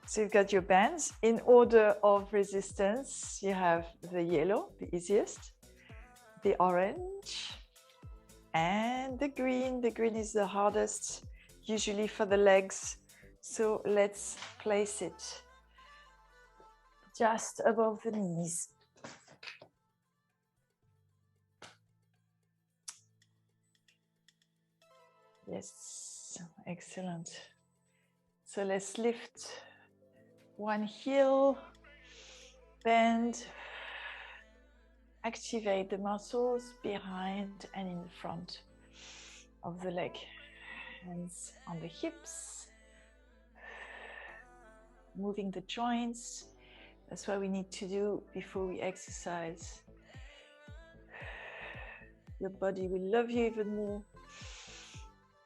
So you've got your bands. In order of resistance, you have the yellow, the easiest, the orange, and the green. The green is the hardest, usually for the legs. So let's place it just above the knees. Yes, excellent. So let's lift one heel, bend, activate the muscles behind and in the front of the leg. Hands on the hips, moving the joints. That's what we need to do before we exercise. Your body will love you even more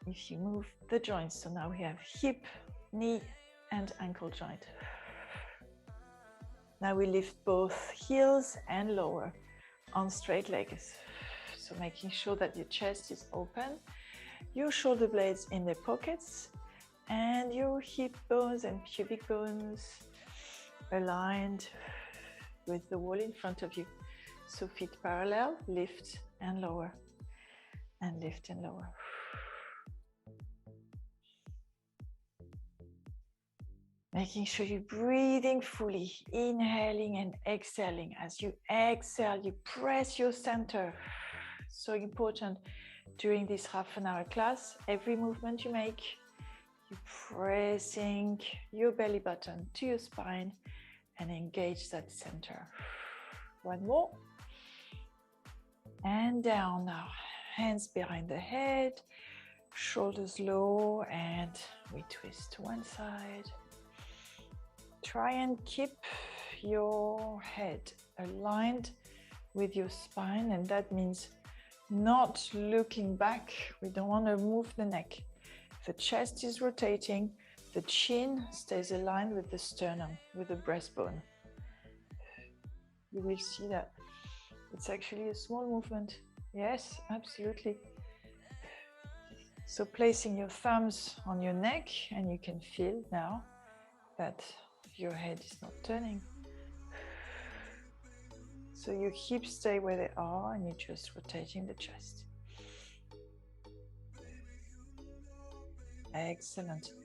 if you move the joints. So now we have hip, knee, and ankle joint. Now we lift both heels and lower on straight legs. So making sure that your chest is open, your shoulder blades in their pockets, and your hip bones and pubic bones aligned with the wall in front of you. So feet parallel, lift and lower, and lift and lower. Making sure you're breathing fully, inhaling and exhaling. As you exhale, you press your center. So important during this half-an-hour class. Every movement you make, you're pressing your belly button to your spine and engage that center. One more. And down now. Hands behind the head, shoulders low, and we twist to one side. Try and keep your head aligned with your spine, and that means not looking back. We don't want to move the neck. The chest is rotating, the chin stays aligned with the sternum, with the breastbone. You will see that it's actually a small movement. Yes, absolutely. So placing your thumbs on your neck, and you can feel now that your head is not turning. So your hips stay where they are, and you're just rotating the chest. Excellent.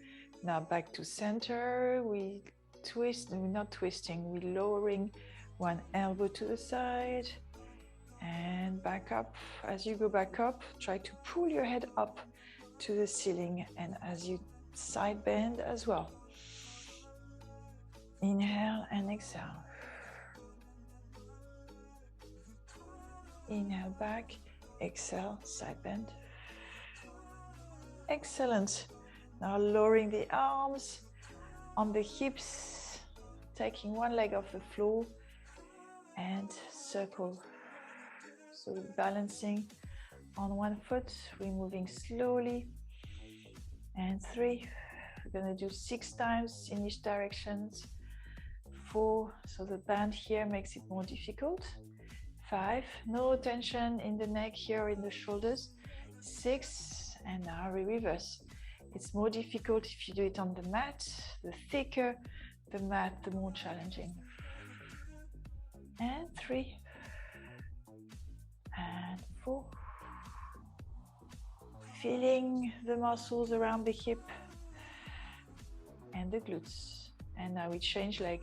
Now back to center. We twist, and we're not twisting, we're lowering one elbow to the side and back up. As you go back up, try to pull your head up to the ceiling, and as you side bend as well. Inhale and exhale. Inhale back, exhale, side bend. Excellent. Now lowering the arms on the hips, taking one leg off the floor and circle. So we're balancing on one foot, we're moving slowly. And 3, we're going to do 6 times in each direction. 4, so the band here makes it more difficult. 5, no tension in the neck here, in the shoulders. 6, and now we reverse. It's more difficult if you do it on the mat. The thicker the mat, the more challenging. And 3, and 4. Feeling the muscles around the hip and the glutes. And now we change leg.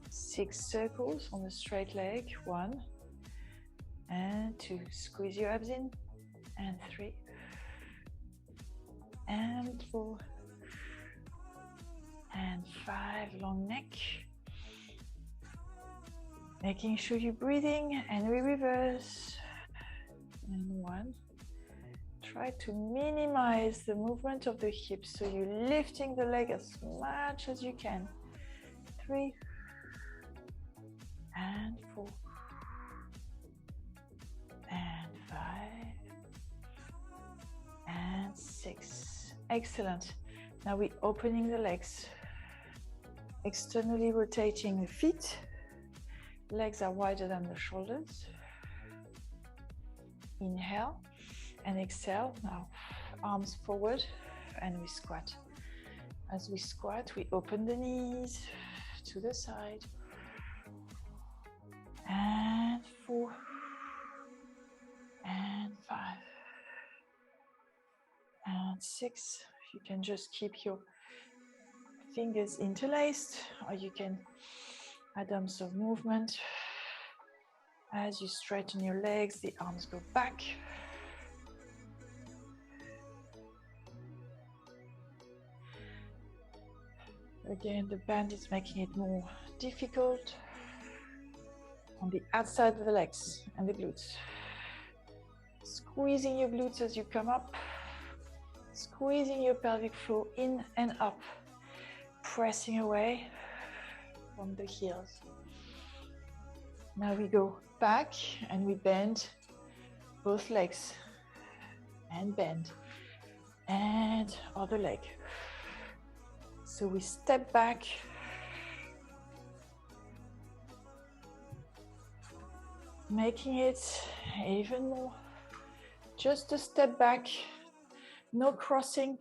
6 circles on the straight leg. 1 and 2. Squeeze your abs in. And 3 and 4 and 5. Long neck. Making sure you're breathing, and we reverse. And 1. Try to minimize the movement of the hips, so you're lifting the leg as much as you can. 3 and 4 and 5 and 6. Excellent. Now we're opening the legs, externally rotating the feet. Legs are wider than the shoulders. Inhale and exhale. Now arms forward and we squat. As we squat, we open the knees to the side. And 4 and 5 and 6. You can just keep your fingers interlaced, or you can add some movement. As you straighten your legs, the arms go back. Again, the band is making it more difficult on the outside of the legs and the glutes. Squeezing your glutes as you come up. Squeezing your pelvic floor in and up. Pressing away from the heels. Now we go back and we bend both legs. And bend. And other leg. So we step back. Making it even more. Just a step back. No crossing.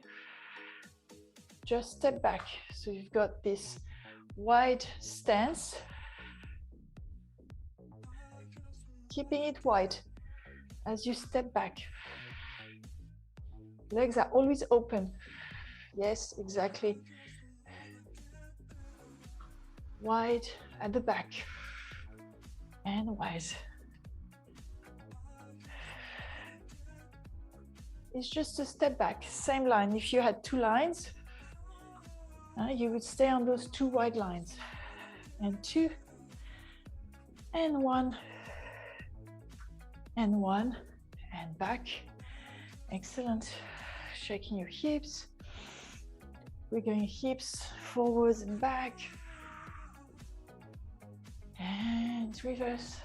Just step back. So you've got this wide stance. Keeping it wide as you step back. Legs are always open. Yes, exactly. Wide at the back. And wide. It's just a step back, same line. If you had 2 lines, you would stay on those 2 wide lines. And 2, and 1, and 1, and back. Excellent. Shaking your hips. We're going hips forwards and back. And reverse.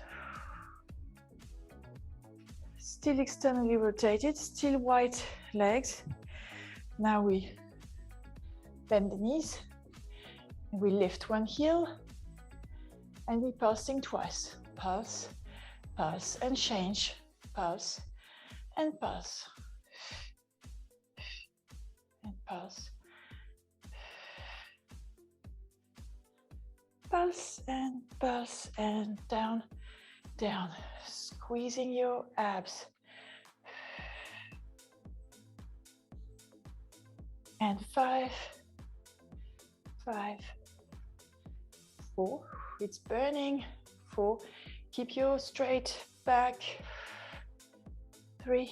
Still externally rotated, still wide legs. Now we bend the knees. We lift one heel. And we're pulsing twice. Pulse, pulse, and change. Pulse, and pulse. And pulse. Pulse, and down, down. Squeezing your abs. And 5, 5, 4. It's burning. 4. Keep your straight back. 3,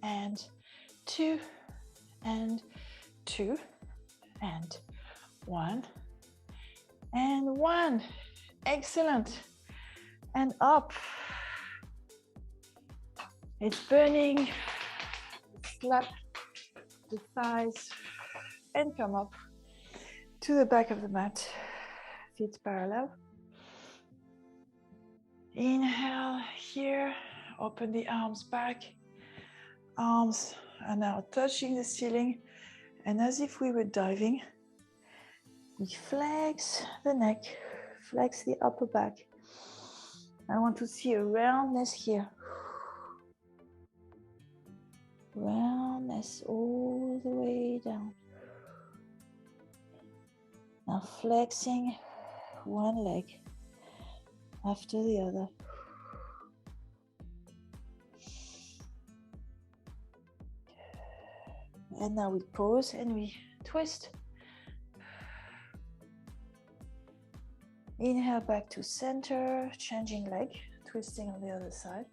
and 2, and 2, and 1, and 1. Excellent. And up. It's burning. Slap the thighs and come up to the back of the mat. Feet parallel. Inhale here. Open the arms back. Arms are now touching the ceiling. And as if we were diving, we flex the neck, flex the upper back. I want to see a roundness here. Roundness all the way down. Now flexing one leg after the other. And now we pause and we twist. Inhale back to center, changing leg, twisting on the other side.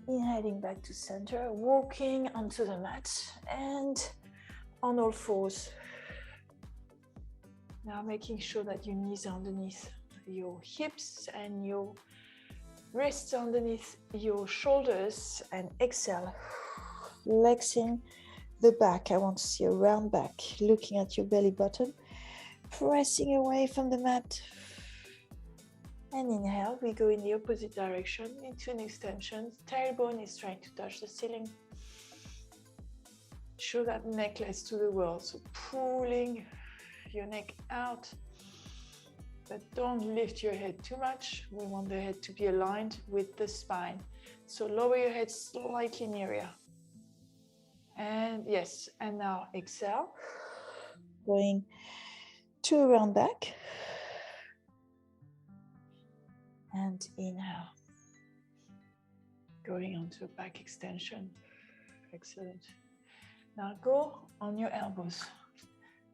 Inhaling back to center, walking onto the mat and on all fours. Now making sure that your knees are underneath your hips and your wrists underneath your shoulders, and exhale, flexing the back. I want to see a round back, looking at your belly button, pressing away from the mat. And inhale, we go in the opposite direction into an extension. Tailbone is trying to touch the ceiling. Show that necklace to the world. So pulling your neck out. but don't lift your head too much. We want the head to be aligned with the spine. So lower your head slightly nearer. And yes, and now exhale. Going to a round back. And inhale. Going onto a back extension. Excellent. Now go on your elbows.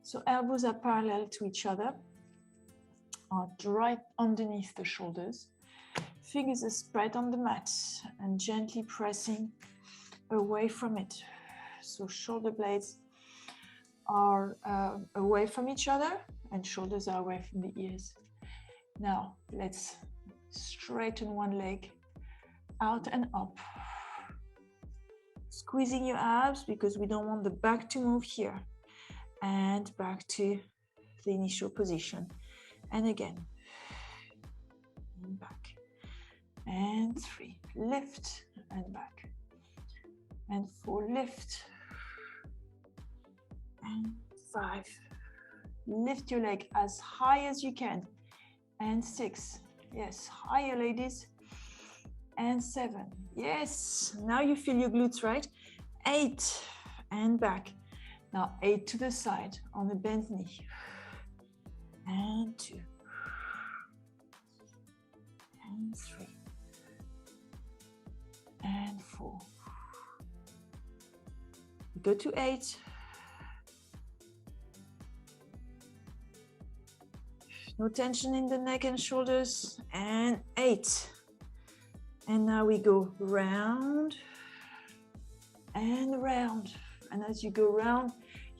So elbows are parallel to each other, are right underneath the shoulders. Fingers are spread on the mat and gently pressing away from it. So shoulder blades are away from each other and shoulders are away from the ears. Now let's straighten one leg out and up. Squeezing your abs because we don't want the back to move here. And back to the initial position. And again. And back. And 3. Lift and back. And 4. Lift. And 5. Lift your leg as high as you can. And 6. Yes, higher, ladies. And 7. Yes, now you feel your glutes, right? 8. And back. Now 8 to the side on a bent knee. And 2. And 3. And 4. Go to 8. No tension in the neck and shoulders. And 8. And now we go round and round. And as you go round,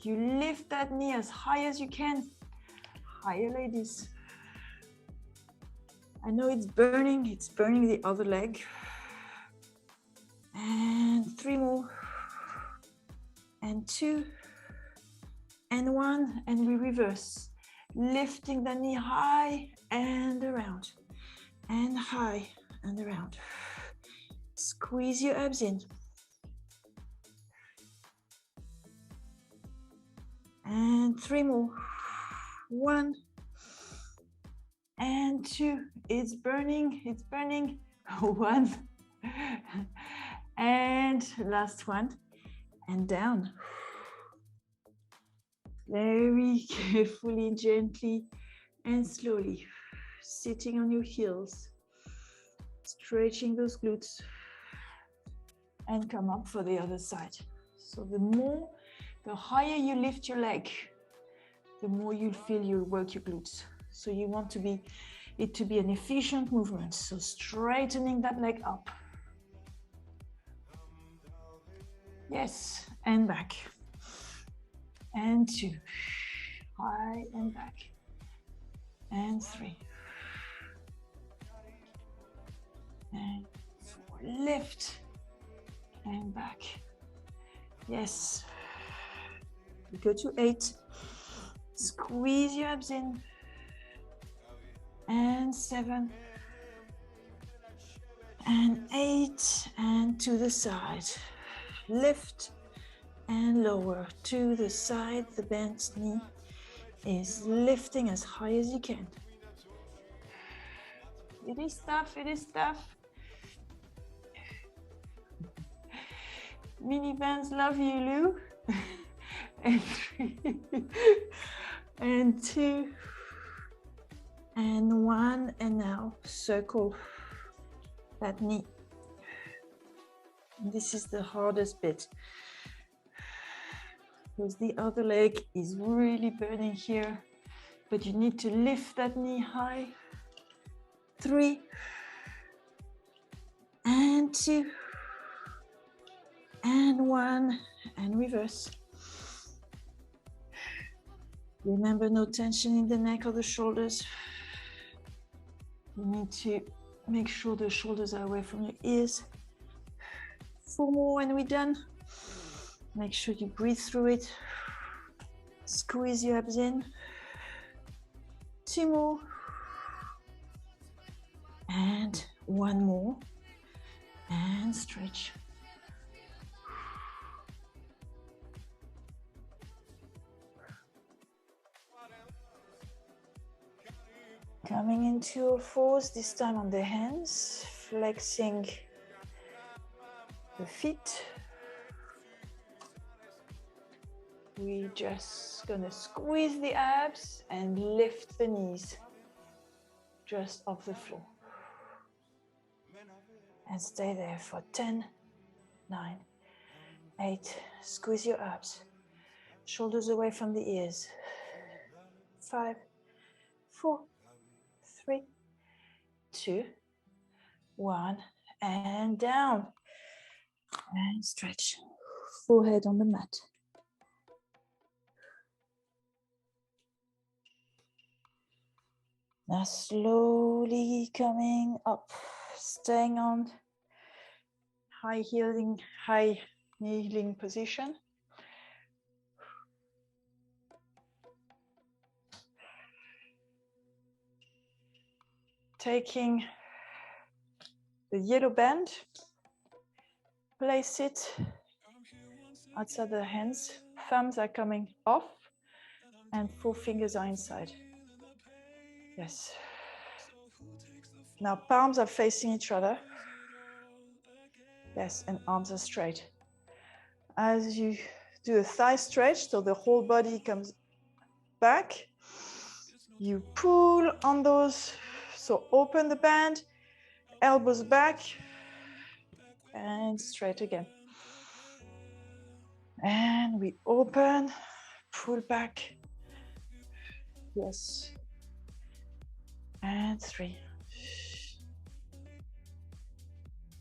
you lift that knee as high as you can. Higher, ladies. I know it's burning the other leg. And 3 more. And 2. And 1. And we reverse. Lifting the knee high and around. And high and around. Squeeze your abs in. And 3 more. 1. And 2. It's burning. It's burning. 1. And last one. And down. Very carefully, gently, and slowly. Sitting on your heels. Stretching those glutes. And come up for the other side. So the higher you lift your leg, the more you'll feel you work your glutes. So you want it to be an efficient movement. So straightening that leg up. Yes, and back. And 2. High and back. And 3. And 4. Lift. And back. Yes. We go to 8. Squeeze your abs in. And 7. And 8. And to the side. Lift and lower to the side. The bent knee is lifting as high as you can. It is tough, it is tough. Minivans love you, Lou. And 3. And 2. And 1. And now circle that knee. And this is the hardest bit. Because the other leg is really burning here. But you need to lift that knee high. 3. And 2. And 1. And reverse. Remember, no tension in the neck or the shoulders. You need to make sure the shoulders are away from your ears. 4 more and we're done. Make sure you breathe through it. Squeeze your abs in. 2 more. And 1 more. And stretch. Coming into a fours, this time on the hands, flexing the feet. We're just gonna squeeze the abs and lift the knees just off the floor. And stay there for 10, 9, 8. Squeeze your abs. Shoulders away from the ears. 5, 4, 3, 2, 1. And down. And stretch. Forehead on the mat. Now slowly coming up, staying on high kneeling position. Taking the yellow band, place it outside the hands. Thumbs are coming off and 4 fingers are inside. Yes. Now palms are facing each other. Yes, and arms are straight. As you do a thigh stretch, so the whole body comes back, you pull on those, so open the band, elbows back, and straight again. And we open, pull back. Yes. And 3.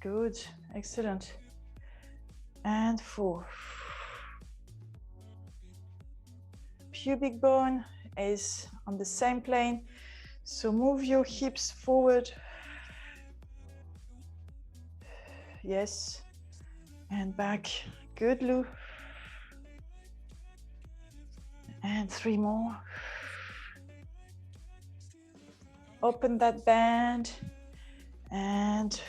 Good, excellent. And 4. Pubic bone is on the same plane, so move your hips forward. Yes, and back. Good, Lou. And 3 more. Open that band and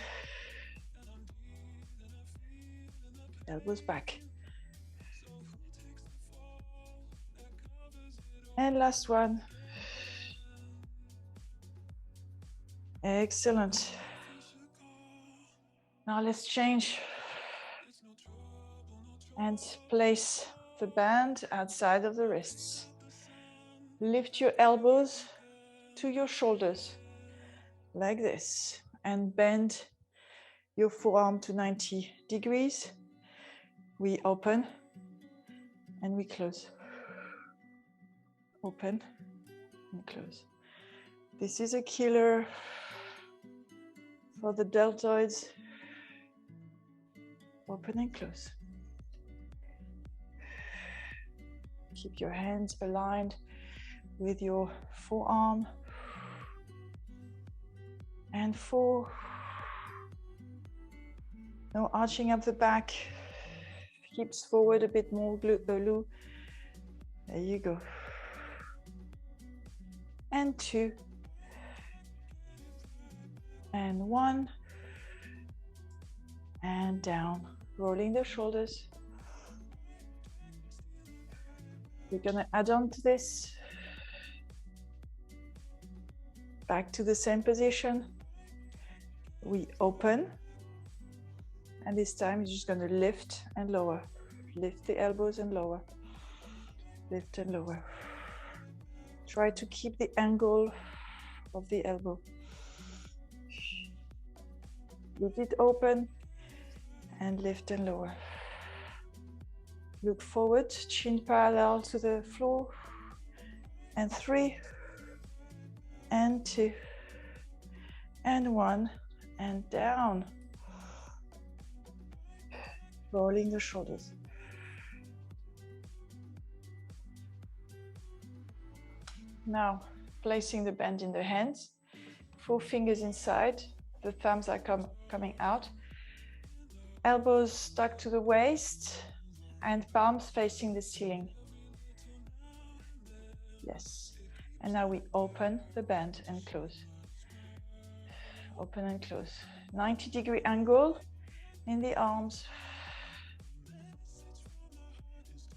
elbows back. And last one. Excellent. Now let's change and place the band outside of the wrists. Lift your elbows to your shoulders like this and bend your forearm to 90 degrees. We open and we close. Open and close. This is a killer for the deltoids. Open and close. Keep your hands aligned with your forearm. And 4. No arching up the back. Hips forward a bit more, Lou. There you go. And 2. And 1. And down, rolling the shoulders. We're gonna add on to this. Back to the same position. We open. And this time you're just gonna lift and lower. Lift the elbows and lower. Lift and lower. Try to keep the angle of the elbow. Leave it open and lift and lower. Look forward, chin parallel to the floor. And 3, and 2, and 1, and down. Rolling the shoulders. Now, placing the band in the hands, 4 fingers inside, the thumbs are coming out, elbows stuck to the waist, and palms facing the ceiling. Yes. And now we open the band and close. Open and close. 90-degree angle in the arms.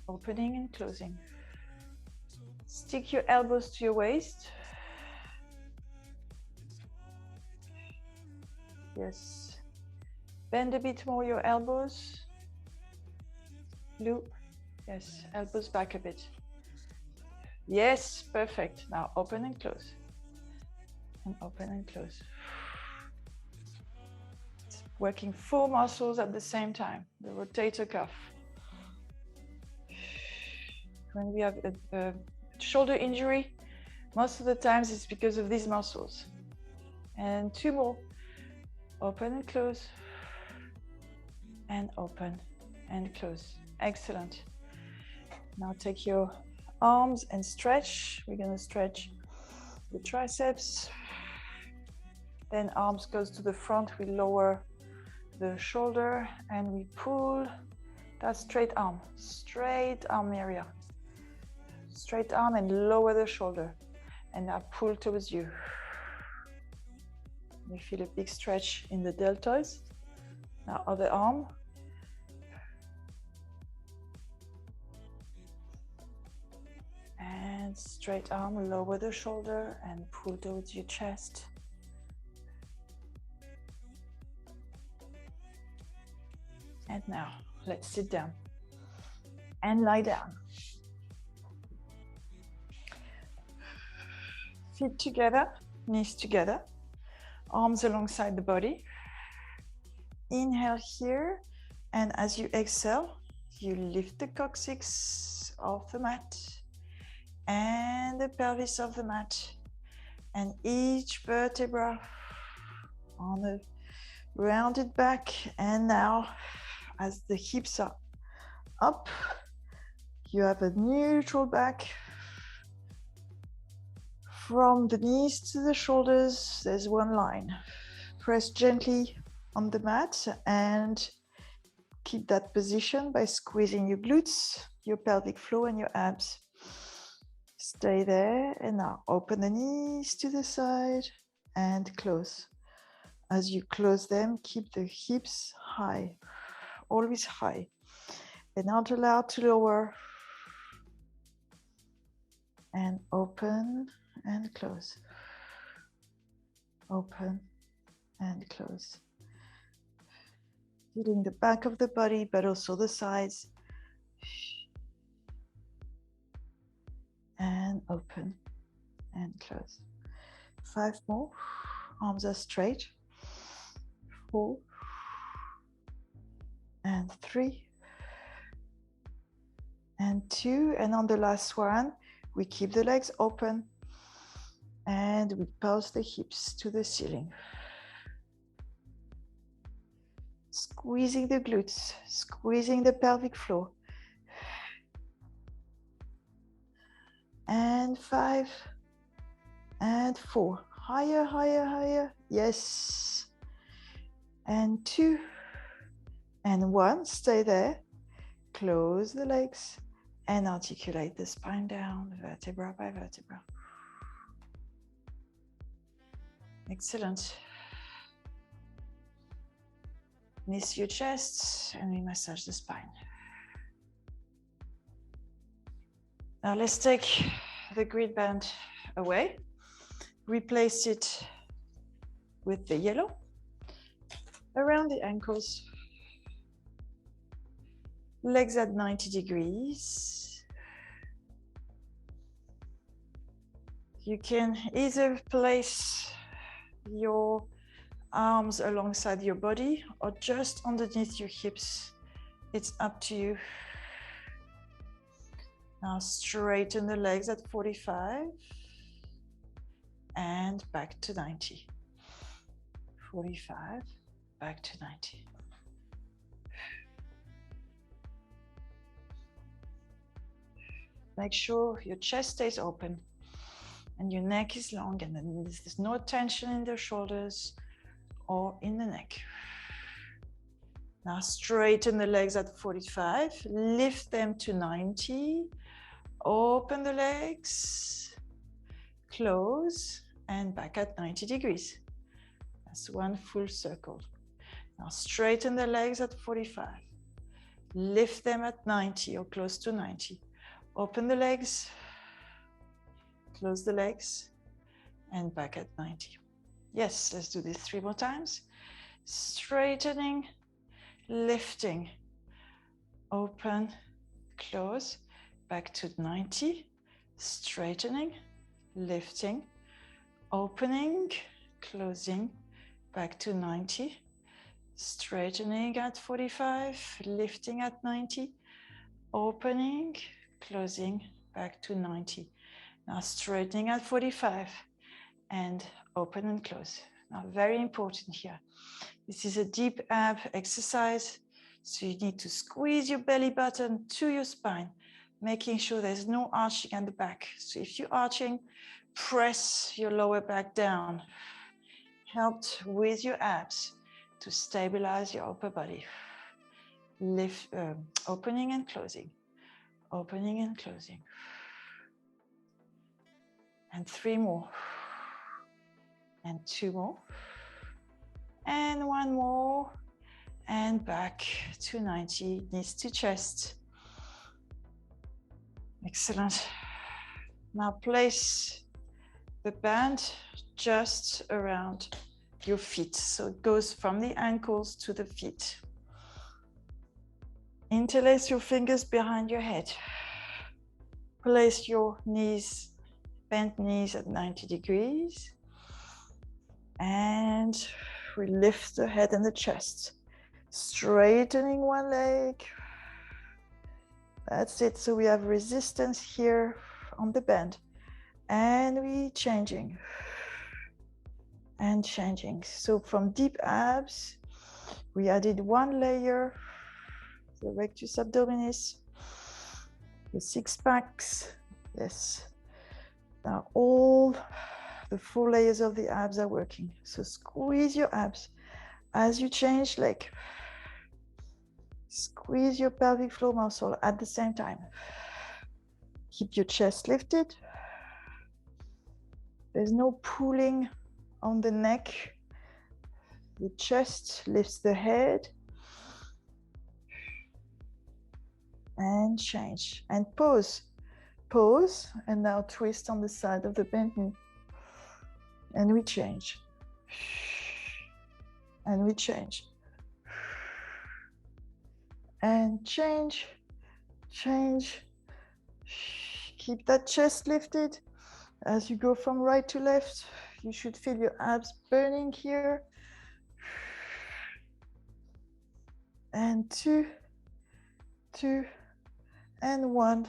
Opening and closing. Stick your elbows to your waist. Yes. Bend a bit more your elbows. Loop. Yes, elbows back a bit. Yes, perfect. Now open and close. And open and close. It's working 4 muscles at the same time. The rotator cuff. When we have a shoulder injury, most of the times it's because of these muscles. And 2 more. Open and close. And open and close. Excellent. Now take your arms and stretch. We're going to stretch the triceps. Then arms goes to the front. We lower the shoulder and we pull that straight arm area. Straight arm and lower the shoulder. And now pull towards you. You feel a big stretch in the deltoids. Now other arm. And straight arm, lower the shoulder and pull towards your chest. And now let's sit down and lie down. Feet together, knees together, arms alongside the body. Inhale here, and as you exhale, you lift the coccyx off the mat and the pelvis of the mat, and each vertebra on the rounded back. And now as the hips are up, you have a neutral back. From the knees to the shoulders, there's one line. Press gently on the mat and keep that position by squeezing your glutes, your pelvic floor and your abs. Stay there, and now open the knees to the side and close. As you close them, keep the hips high, always high. They're not allowed to lower. And open and close. Open and close. Feeling the back of the body, but also the sides. And open and close. 5 more. Arms are straight. 4 and 3 and 2. And on the last one, we keep the legs open and we pulse the hips to the ceiling. Squeezing the glutes, squeezing the pelvic floor. And 5 and 4. Higher, higher, higher. Yes. And 2 and 1. Stay there. Close the legs and articulate the spine down, vertebra by vertebra. Excellent. Knees to your chest and we massage the spine. Now let's take the grid band away. Replace it with the yellow around the ankles. Legs at 90 degrees. You can either place your arms alongside your body or just underneath your hips. It's up to you. Now straighten the legs at 45 and back to 90. 45, back to 90. Make sure your chest stays open and your neck is long and then there's no tension in the shoulders or in the neck. Now straighten the legs at 45, lift them to 90, open the legs, close, and back at 90 degrees. That's one full circle. Now straighten the legs at 45, lift them at 90 or close to 90. Open the legs, close the legs, and back at 90. Yes, let's do this 3 more times. straightening, lifting, open, close, back to 90, straightening, lifting, opening, closing, back to 90, straightening at 45, lifting at 90, opening, closing, back to 90. Now straightening at 45 and open and close. Now very important here. This is a deep ab exercise, so you need to squeeze your belly button to your spine, making sure there's no arching at the back. So if you're arching, press your lower back down, helped with your abs to stabilize your upper body. Lift, opening and closing, opening and closing. And 3 more, and 2 more, and 1 more, and back to 90, knees to chest. Excellent. Now place the band just around your feet. So it goes from the ankles to the feet. Interlace your fingers behind your head. Place your knees, bent knees at 90 degrees. And we lift the head and the chest. Straightening one leg. That's it. So we have resistance here on the bend. And we changing. And changing. So from deep abs, we added 1 layer. The rectus abdominis. The 6 packs. Yes. Now all the 4 layers of the abs are working. So squeeze your abs as you change leg. Squeeze your pelvic floor muscle at the same time. Keep your chest lifted. There's no pulling on the neck. The chest lifts the head. And change. And pause. Pause. And now twist on the side of the bent knee. And we change. And we change. And change. Change. Keep that chest lifted. As you go from right to left, you should feel your abs burning here. And 2, 2, and 1,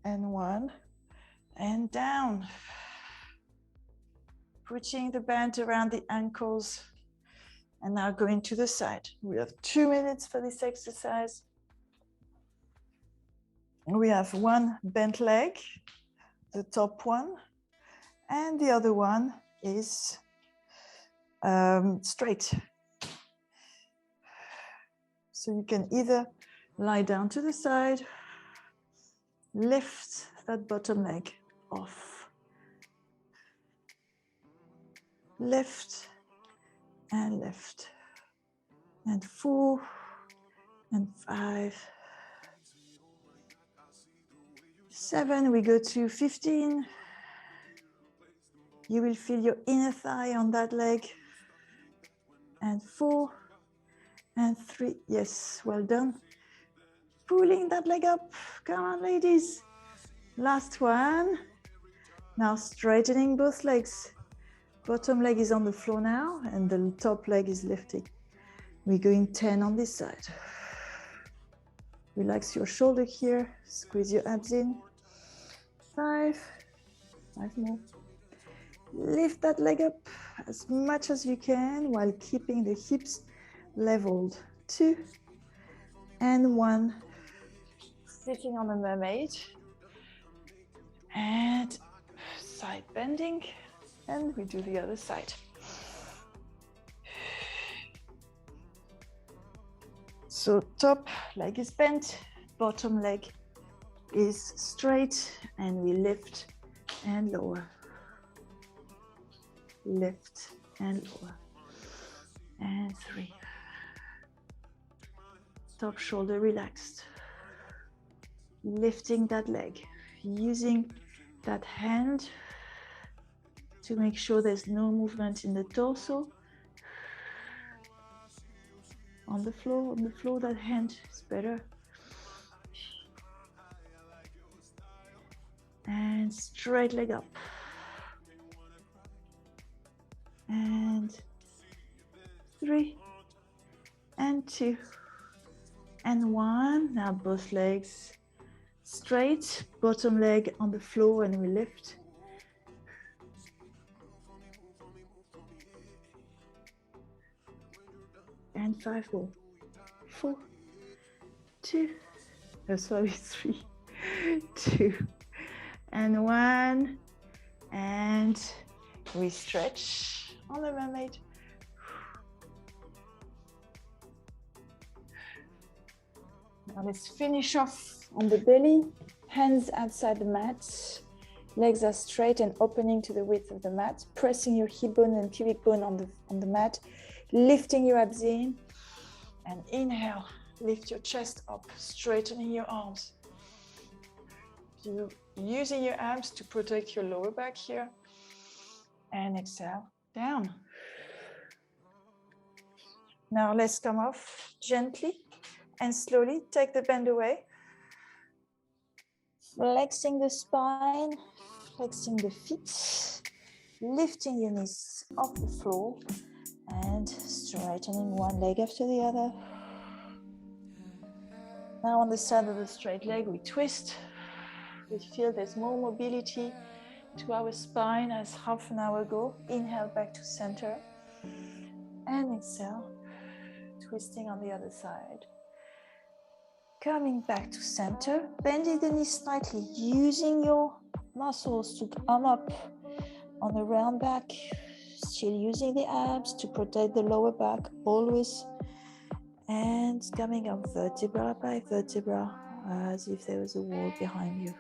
and 1, and down. Putting the band around the ankles. And now going to the side. We have 2 minutes for this exercise. We have 1 bent leg, the top one, and the other one is straight. So you can either lie down to the side, lift that bottom leg off, lift, and lift, and 4, and 5, 7, we go to 15. You will feel your inner thigh on that leg, and 4, and 3, yes, well done. Pulling that leg up, come on ladies. Last one. Now straightening both legs. Bottom leg is on the floor now, and the top leg is lifting. We're going 10 on this side. Relax your shoulder here, squeeze your abs in. 5, 5 more. Lift that leg up as much as you can while keeping the hips leveled. 2, and 1. Sitting on a mermaid. And side bending. And we do the other side. So top leg is bent, bottom leg is straight, and we lift and lower. Lift and lower. And 3. Top shoulder relaxed. Lifting that leg, using that hand to make sure there's no movement in the torso. On the floor, that hand is better. And straight leg up. And 3, and 2, and 1. Now both legs straight, bottom leg on the floor, and we lift. And 5 more. 4, 2, sorry, 3, 2, and 1. And we stretch on the mermaid. Now let's finish off on the belly, hands outside the mat, legs are straight and opening to the width of the mat, pressing your hip bone and pubic bone on the mat, lifting your abs in, and inhale, lift your chest up, straightening your arms. You're using your arms to protect your lower back here, and exhale, down. Now let's come off gently and slowly take the bend away. Flexing the spine, flexing the feet, lifting your knees off the floor and straightening one leg after the other. Now on the side of the straight leg, we twist. We feel there's more mobility to our spine as half an hour ago. Inhale back to center and exhale, twisting on the other side. Coming back to center, bending the knees slightly, using your muscles to come up on the round back, still using the abs to protect the lower back always, and coming up vertebra by vertebra as if there was a wall behind you.